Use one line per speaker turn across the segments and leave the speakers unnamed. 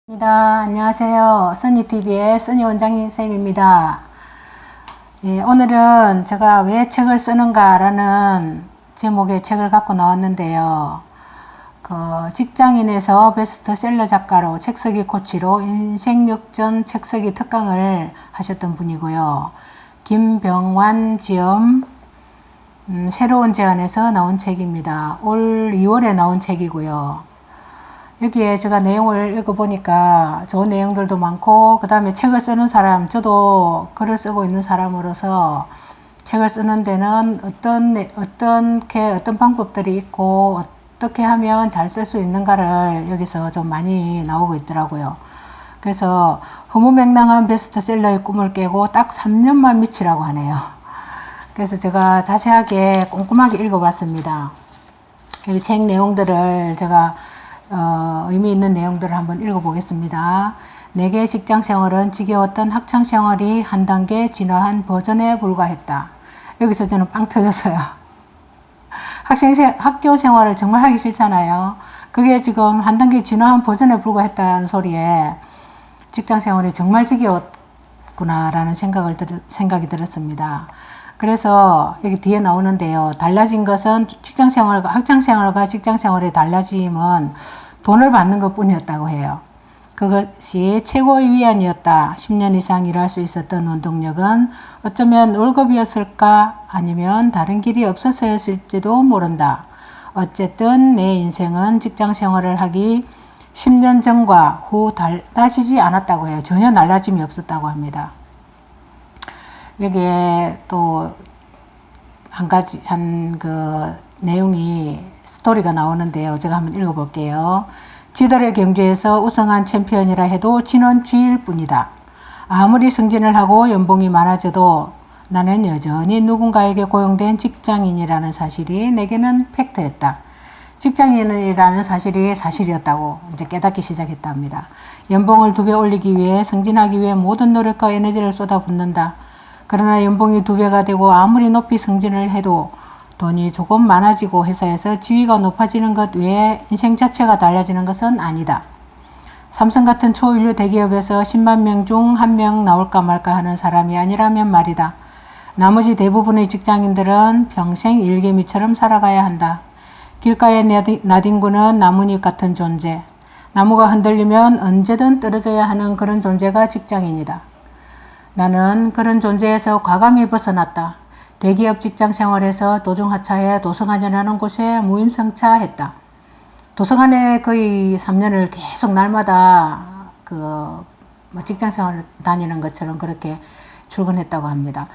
안녕하세요. 써니TV의 써니 원장님 쌤입니다. 오늘은 제가 왜 책을 쓰는가 라는 제목의 책을 갖고 나왔는데요. 직장인에서 베스트셀러 작가로 책쓰기 코치로 인생역전 책쓰기 특강을 하셨던 분이고요. 김병완 지음 새로운 제안에서 나온 책입니다. 올 2월에 나온 책이고요. 여기에 제가 내용을 읽어보니까 좋은 내용들도 많고, 그 다음에 책을 쓰는 사람, 저도 글을 쓰고 있는 사람으로서 책을 쓰는 데는 어떤 방법들이 있고, 어떻게 하면 잘 쓸 수 있는가를 여기서 좀 많이 나오고 있더라고요. 그래서 허무맹랑한 베스트셀러의 꿈을 깨고 딱 3년만 미치라고 하네요. 그래서 제가 자세하게 꼼꼼하게 읽어봤습니다. 이 책 내용들을 제가 의미 있는 내용들을 한번 읽어보겠습니다. 내게 직장생활은 지겨웠던 학창생활이 한 단계 진화한 버전에 불과했다. 여기서 저는 빵 터졌어요. 학교 생활을 정말 하기 싫잖아요. 그게 지금 한 단계 진화한 버전에 불과했다는 소리에 직장생활이 정말 지겨웠구나라는 생각이 들었습니다. 그래서 여기 뒤에 나오는데요. 달라진 것은 직장생활과 학창생활과 직장생활의 달라짐은 돈을 받는 것 뿐이었다고 해요. 그것이 최고의 위안이었다. 10년 이상 일할 수 있었던 원동력은 어쩌면 월급이었을까 아니면 다른 길이 없어서였을지도 모른다. 어쨌든 내 인생은 직장생활을 하기 10년 전과 후 달라지지 않았다고 해요. 전혀 달라짐이 없었다고 합니다. 여기에 또 내용이 스토리가 나오는데요. 제가 한번 읽어볼게요. 지들의 경주에서 우승한 챔피언이라 해도 지는 쥐일 뿐이다. 아무리 승진을 하고 연봉이 많아져도 나는 여전히 누군가에게 고용된 직장인이라는 사실이 내게는 팩트였다. 직장인이라는 사실이 사실이었다고 이제 깨닫기 시작했답니다. 연봉을 2배 올리기 위해 승진하기 위해 모든 노력과 에너지를 쏟아붓는다. 그러나 연봉이 2배가 되고 아무리 높이 승진을 해도 돈이 조금 많아지고 회사에서 지위가 높아지는 것 외에 인생 자체가 달라지는 것은 아니다. 삼성 같은 초인류 대기업에서 10만 명 중 1명 나올까 말까 하는 사람이 아니라면 말이다. 나머지 대부분의 직장인들은 평생 일개미처럼 살아가야 한다. 길가의 나뒹구는 나뭇잎 같은 존재. 나무가 흔들리면 언제든 떨어져야 하는 그런 존재가 직장인이다. 나는 그런 존재에서 과감히 벗어났다. 대기업 직장 생활에서 도중하차해 도서관이라는 곳에 무임승차했다. 도서관에 거의 3년을 계속 날마다 직장 생활을 다니는 것처럼 그렇게 출근했다고 합니다.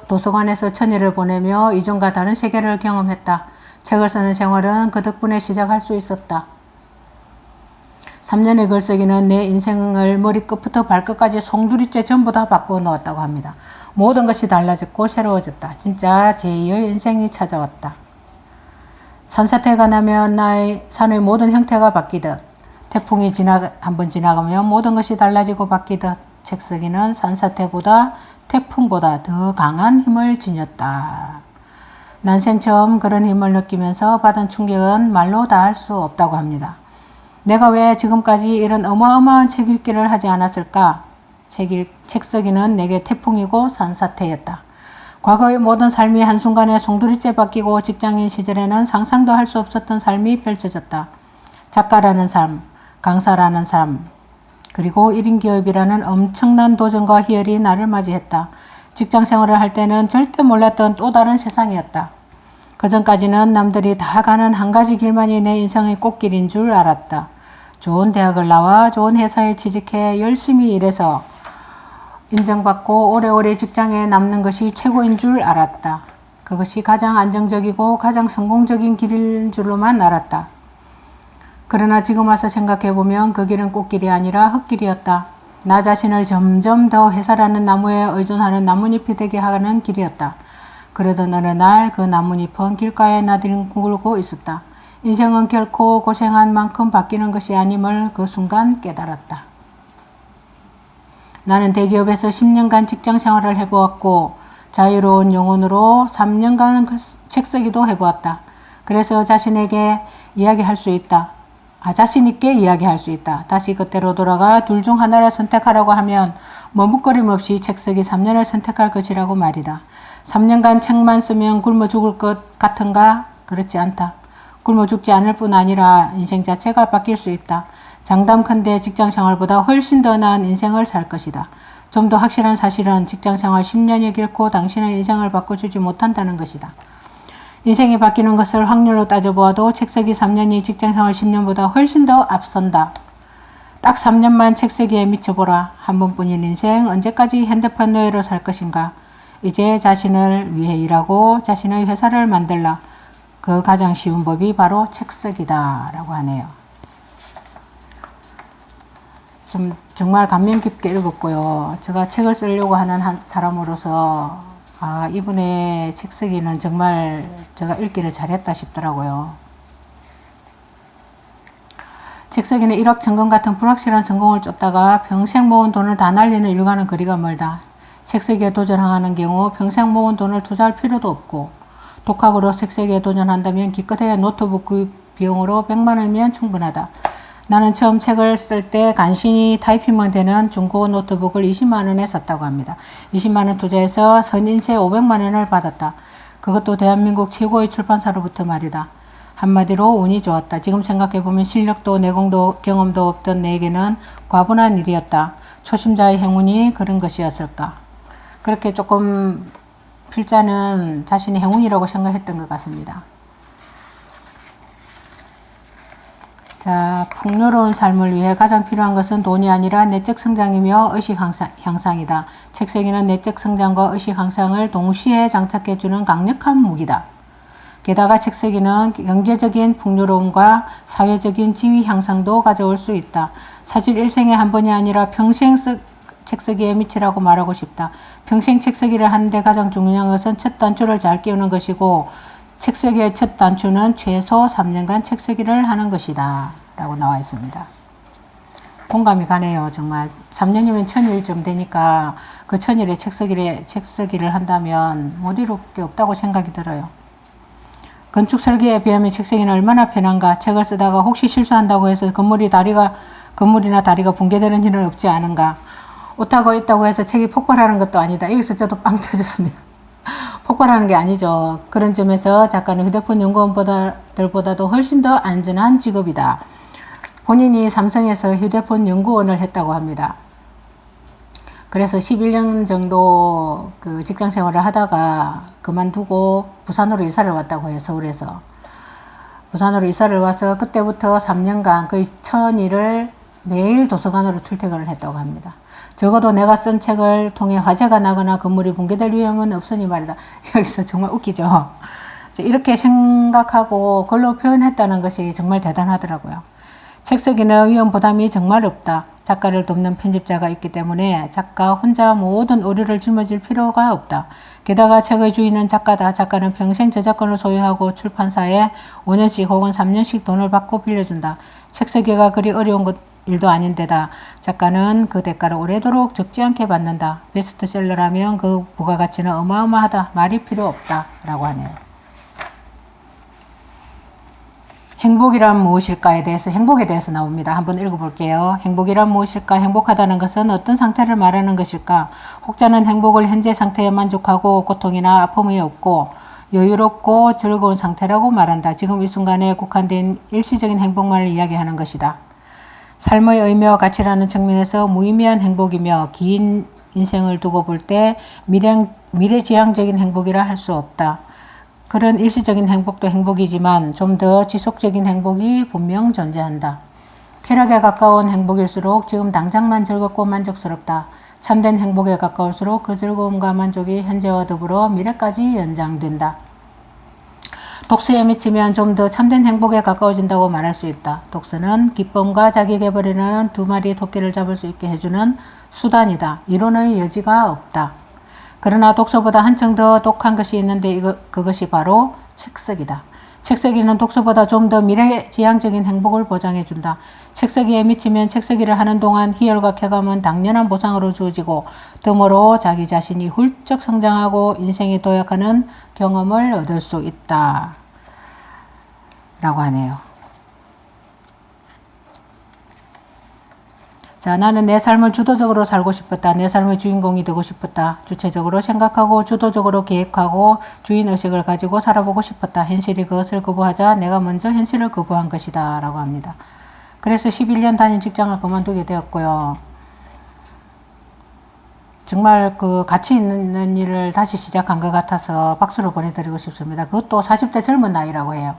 도서관에서 천일을 보내며 이전과 다른 세계를 경험했다. 책을 쓰는 생활은 그 덕분에 시작할 수 있었다. 3년의 글쓰기는 내 인생을 머리끝부터 발끝까지 송두리째 전부 다 바꾸어 놓았다고 합니다. 모든 것이 달라졌고 새로워졌다. 진짜 제2의 인생이 찾아왔다. 산사태가 나면 나의 산의 모든 형태가 바뀌듯 태풍이 한번 지나가면 모든 것이 달라지고 바뀌듯 책쓰기는 산사태보다 태풍보다 더 강한 힘을 지녔다. 난생 처음 그런 힘을 느끼면서 받은 충격은 말로 다 할 수 없다고 합니다. 내가 왜 지금까지 이런 어마어마한 책 읽기를 하지 않았을까? 책 쓰기는 내게 태풍이고 산사태였다. 과거의 모든 삶이 한순간에 송두리째 바뀌고 직장인 시절에는 상상도 할 수 없었던 삶이 펼쳐졌다. 작가라는 삶, 강사라는 삶, 그리고 1인 기업이라는 엄청난 도전과 희열이 나를 맞이했다. 직장 생활을 할 때는 절대 몰랐던 또 다른 세상이었다. 그전까지는 남들이 다 가는 한 가지 길만이 내 인생의 꽃길인 줄 알았다. 좋은 대학을 나와 좋은 회사에 취직해 열심히 일해서 인정받고 오래오래 직장에 남는 것이 최고인 줄 알았다. 그것이 가장 안정적이고 가장 성공적인 길인 줄로만 알았다. 그러나 지금 와서 생각해보면 그 길은 꽃길이 아니라 흙길이었다. 나 자신을 점점 더 회사라는 나무에 의존하는 나뭇잎이 되게 하는 길이었다. 그러던 어느 날 그 나뭇잎은 길가에 나뒹굴고 있었다. 인생은 결코 고생한 만큼 바뀌는 것이 아님을 그 순간 깨달았다. 나는 대기업에서 10년간 직장 생활을 해보았고 자유로운 영혼으로 3년간 책쓰기도 해보았다. 그래서 자신에게 이야기할 수 있다. 자신 있게 이야기할 수 있다. 다시 그때로 돌아가 둘 중 하나를 선택하라고 하면 머뭇거림 없이 책 쓰기 3년을 선택할 것이라고 말이다. 3년간 책만 쓰면 굶어 죽을 것 같은가? 그렇지 않다. 굶어 죽지 않을 뿐 아니라 인생 자체가 바뀔 수 있다. 장담컨대 직장생활보다 훨씬 더 나은 인생을 살 것이다. 좀 더 확실한 사실은 직장생활 10년이 길고 당신의 인생을 바꿔주지 못한다는 것이다. 인생이 바뀌는 것을 확률로 따져보아도 책쓰기 3년이 직장생활 10년보다 훨씬 더 앞선다. 딱 3년만 책쓰기에 미쳐보라. 한 번뿐인 인생 언제까지 핸드폰 노예로 살 것인가. 이제 자신을 위해 일하고 자신의 회사를 만들라. 그 가장 쉬운 법이 바로 책쓰기다 라고 하네요. 좀 정말 감명 깊게 읽었고요. 제가 책을 쓰려고 하는 사람으로서 이분의 책쓰기는 정말 제가 읽기를 잘했다 싶더라고요. 책쓰기는 1억 천금 같은 불확실한 성공을 쫓다가 평생 모은 돈을 다 날리는 일과는 거리가 멀다. 책쓰기에 도전하는 경우 평생 모은 돈을 투자할 필요도 없고 독학으로 책쓰기에 도전한다면 기껏해야 노트북 구입 비용으로 100만 원이면 충분하다. 나는 처음 책을 쓸 때 간신히 타이핑만 되는 중고 노트북을 20만 원에 샀다고 합니다. 20만 원 투자해서 선인세 500만 원을 받았다. 그것도 대한민국 최고의 출판사로부터 말이다. 한마디로 운이 좋았다. 지금 생각해보면 실력도 내공도 경험도 없던 내게는 과분한 일이었다. 초심자의 행운이 그런 것이었을까. 그렇게 조금 필자는 자신의 행운이라고 생각했던 것 같습니다. 자, 풍요로운 삶을 위해 가장 필요한 것은 돈이 아니라 내적 성장이며 의식 향상이다. 책쓰기는 내적 성장과 의식 향상을 동시에 장착해주는 강력한 무기다. 게다가 책쓰기는 경제적인 풍요로움과 사회적인 지위 향상도 가져올 수 있다. 사실 일생에 한 번이 아니라 평생 책쓰기에 미치라고 말하고 싶다. 평생 책쓰기를 하는데 가장 중요한 것은 첫 단추를 잘 끼우는 것이고 책쓰기의 첫 단추는 최소 3년간 책쓰기를 하는 것이다 라고 나와 있습니다. 공감이 가네요. 정말 3년이면 1000일쯤 되니까 그 1000일에 책쓰기를 한다면 못 이룰 게 없다고 생각이 들어요. 건축 설계에 비하면 책쓰기는 얼마나 편한가. 책을 쓰다가 혹시 실수한다고 해서 건물이나 다리가 붕괴되는 일은 없지 않은가. 오타가 있다고 해서 책이 폭발하는 것도 아니다. 여기서 저도 빵 터졌습니다. 폭발하는 게 아니죠. 그런 점에서 작가는 휴대폰 연구원들보다도 훨씬 더 안전한 직업이다. 본인이 삼성에서 휴대폰 연구원을 했다고 합니다. 그래서 11년 정도 그 직장 생활을 하다가 그만두고 부산으로 이사를 왔다고 해요. 서울에서. 부산으로 이사를 와서 그때부터 3년간 거의 1000일을 매일 도서관으로 출퇴근을 했다고 합니다. 적어도 내가 쓴 책을 통해 화재가 나거나 건물이 붕괴될 위험은 없으니 말이다. 여기서 정말 웃기죠. 이렇게 생각하고 글로 표현했다는 것이 정말 대단하더라고요. 책 쓰기는 위험 부담이 정말 없다. 작가를 돕는 편집자가 있기 때문에 작가 혼자 모든 오류를 짊어질 필요가 없다. 게다가 책의 주인은 작가다. 작가는 평생 저작권을 소유하고 출판사에 5년씩 혹은 3년씩 돈을 받고 빌려준다. 책 쓰기가 그리 어려운 일도 아닌데다 작가는 그 대가를 오래도록 적지 않게 받는다. 베스트셀러라면 그 부가가치는 어마어마하다. 말이 필요 없다 라고 하네요. 행복이란 무엇일까에 대해서 행복에 대해서 나옵니다. 한번 읽어볼게요. 행복이란 무엇일까? 행복하다는 것은 어떤 상태를 말하는 것일까? 혹자는 행복을 현재 상태에 만족하고 고통이나 아픔이 없고 여유롭고 즐거운 상태라고 말한다. 지금 이 순간에 국한된 일시적인 행복만을 이야기하는 것이다. 삶의 의미와 가치라는 측면에서 무의미한 행복이며 긴 인생을 두고 볼 때 미래지향적인 행복이라 할 수 없다. 그런 일시적인 행복도 행복이지만 좀 더 지속적인 행복이 분명 존재한다. 쾌락에 가까운 행복일수록 지금 당장만 즐겁고 만족스럽다. 참된 행복에 가까울수록 그 즐거움과 만족이 현재와 더불어 미래까지 연장된다. 독서에 미치면 좀 더 참된 행복에 가까워진다고 말할 수 있다. 독서는 기쁨과 자기개발이라는 두 마리의 토끼를 잡을 수 있게 해주는 수단이다. 이론의 여지가 없다. 그러나 독서보다 한층 더 독한 것이 있는데 그것이 바로 책쓰기다. 책쓰기는 독서보다 좀 더 미래지향적인 행복을 보장해준다. 책쓰기에 미치면 책쓰기를 하는 동안 희열과 쾌감은 당연한 보상으로 주어지고 덤으로 자기 자신이 훌쩍 성장하고 인생에 도약하는 경험을 얻을 수 있다 라고 하네요. 자, 나는 내 삶을 주도적으로 살고 싶었다. 내 삶의 주인공이 되고 싶었다. 주체적으로 생각하고 주도적으로 계획하고 주인의식을 가지고 살아보고 싶었다. 현실이 그것을 거부하자 내가 먼저 현실을 거부한 것이다. 라고 합니다. 그래서 11년 다닌 직장을 그만두게 되었고요. 정말 그 가치 있는 일을 다시 시작한 것 같아서 박수를 보내드리고 싶습니다. 그것도 40대 젊은 나이라고 해요.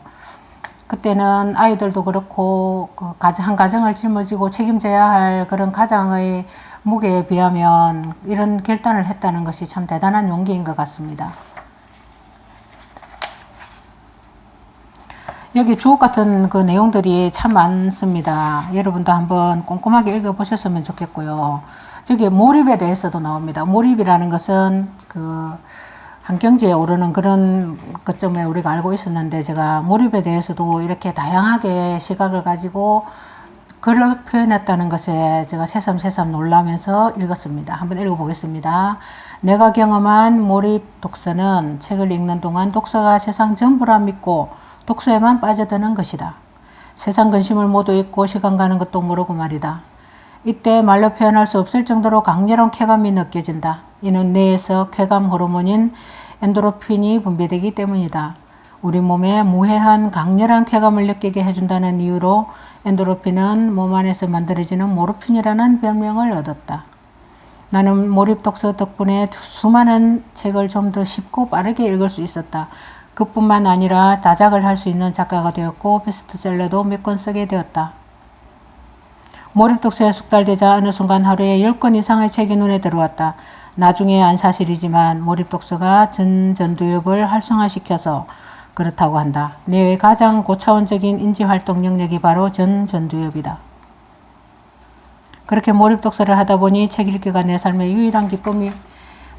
그때는 아이들도 그렇고 한 가정을 짊어지고 책임져야 할 그런 가장의 무게에 비하면 이런 결단을 했다는 것이 참 대단한 용기인 것 같습니다. 여기 주옥 같은 그 내용들이 참 많습니다. 여러분도 한번 꼼꼼하게 읽어보셨으면 좋겠고요. 저기 몰입에 대해서도 나옵니다. 몰입이라는 것은 그 한경지에 오르는 그런 것점에 우리가 알고 있었는데, 제가 몰입에 대해서도 이렇게 다양하게 시각을 가지고 글로 표현했다는 것에 제가 새삼새삼 놀라면서 읽었습니다. 한번 읽어보겠습니다. 내가 경험한 몰입 독서는 책을 읽는 동안 독서가 세상 전부라 믿고 독서에만 빠져드는 것이다. 세상 근심을 모두 잊고 시간 가는 것도 모르고 말이다. 이때 말로 표현할 수 없을 정도로 강렬한 쾌감이 느껴진다. 이는 뇌에서 쾌감 호르몬인 엔도르핀이 분비되기 때문이다. 우리 몸에 무해한 강렬한 쾌감을 느끼게 해준다는 이유로 엔도르핀은 몸 안에서 만들어지는 모르핀이라는 별명을 얻었다. 나는 몰입 독서 덕분에 수많은 책을 좀 더 쉽고 빠르게 읽을 수 있었다. 그뿐만 아니라 다작을 할 수 있는 작가가 되었고 베스트셀러도 몇 권 쓰게 되었다. 몰입 독서에 숙달되자 어느 순간 하루에 10권 이상의 책이 눈에 들어왔다. 나중에 안 사실이지만 몰입 독서가 전두엽을 활성화시켜서 그렇다고 한다. 뇌의 가장 고차원적인 인지활동 영역이 바로 전두엽이다. 그렇게 몰입 독서를 하다 보니 책 읽기가 내 삶의 유일한 기쁨이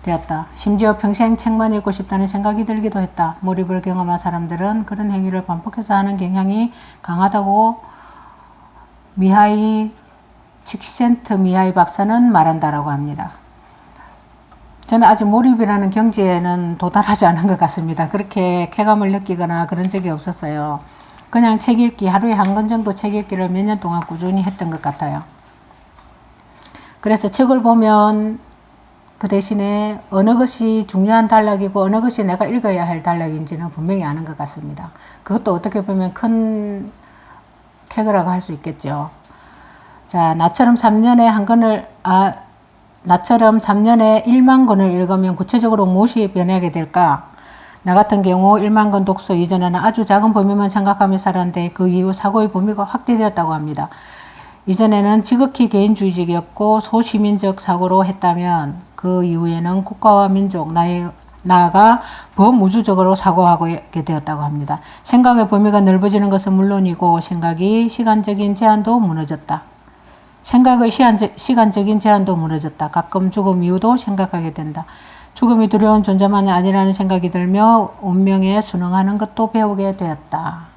되었다. 심지어 평생 책만 읽고 싶다는 생각이 들기도 했다. 몰입을 경험한 사람들은 그런 행위를 반복해서 하는 경향이 강하다고 미하이 칙센트 미하이 박사는 말한다라고 합니다. 저는 아직 몰입이라는 경지에는 도달하지 않은 것 같습니다. 그렇게 쾌감을 느끼거나 그런 적이 없었어요. 그냥 책 읽기, 하루에 한 권 정도 책 읽기를 몇 년 동안 꾸준히 했던 것 같아요. 그래서 책을 보면 그 대신에 어느 것이 중요한 단락이고 어느 것이 내가 읽어야 할 단락인지는 분명히 아는 것 같습니다. 그것도 어떻게 보면 큰 쾌거라고 할 수 있겠죠. 자, 나처럼 3년에 1만 권을 읽으면 구체적으로 무엇이 변하게 될까? 나 같은 경우 1만 권 독서 이전에는 아주 작은 범위만 생각하며 살았는데 그 이후 사고의 범위가 확대되었다고 합니다. 이전에는 지극히 개인주의적이었고 소시민적 사고로 했다면 그 이후에는 국가와 민족, 나아가 범우주적으로 사고하게 되었다고 합니다. 생각의 범위가 넓어지는 것은 물론이고 생각이 시간적인 제한도 무너졌다. 생각의 시간적인 제한도 무너졌다. 가끔 죽음 이후도 생각하게 된다. 죽음이 두려운 존재만이 아니라는 생각이 들며 운명에 순응하는 것도 배우게 되었다.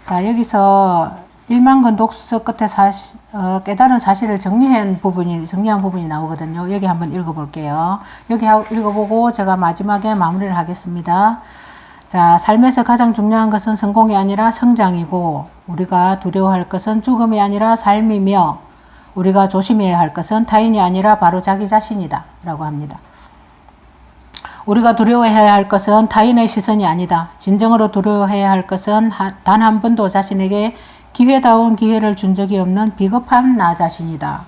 자, 여기서 1만 권 독서 끝에 깨달은 사실을 정리한 부분이 나오거든요. 여기 한번 읽어볼게요. 여기 읽어보고 제가 마지막에 마무리를 하겠습니다. 자, 삶에서 가장 중요한 것은 성공이 아니라 성장이고 우리가 두려워할 것은 죽음이 아니라 삶이며 우리가 조심해야 할 것은 타인이 아니라 바로 자기 자신이다 라고 합니다. 우리가 두려워해야 할 것은 타인의 시선이 아니다. 진정으로 두려워해야 할 것은 단 한 번도 자신에게 기회다운 기회를 준 적이 없는 비겁한 나 자신이다.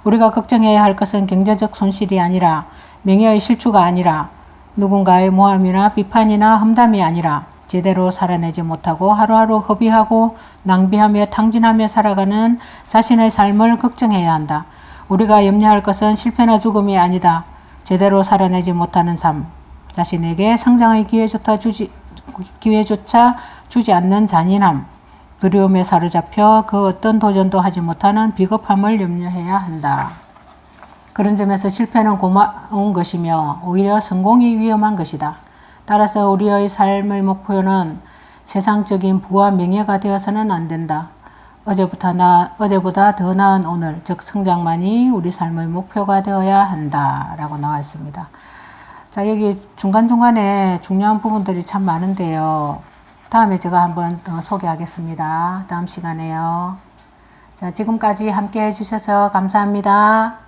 우리가 걱정해야 할 것은 경제적 손실이 아니라 명예의 실추가 아니라 누군가의 모함이나 비판이나 험담이 아니라 제대로 살아내지 못하고 하루하루 허비하고 낭비하며 탕진하며 살아가는 자신의 삶을 걱정해야 한다. 우리가 염려할 것은 실패나 죽음이 아니다. 제대로 살아내지 못하는 삶, 자신에게 성장의 기회조차 주지 않는 잔인함, 두려움에 사로잡혀 그 어떤 도전도 하지 못하는 비겁함을 염려해야 한다. 그런 점에서 실패는 고마운 것이며 오히려 성공이 위험한 것이다. 따라서 우리의 삶의 목표는 세상적인 부와 명예가 되어서는 안 된다. 어제보다 더 나은 오늘, 즉 성장만이 우리 삶의 목표가 되어야 한다 라고 나와 있습니다. 자, 여기 중간중간에 중요한 부분들이 참 많은데요. 다음에 제가 한번 더 소개하겠습니다. 다음 시간에요. 자, 지금까지 함께 해주셔서 감사합니다.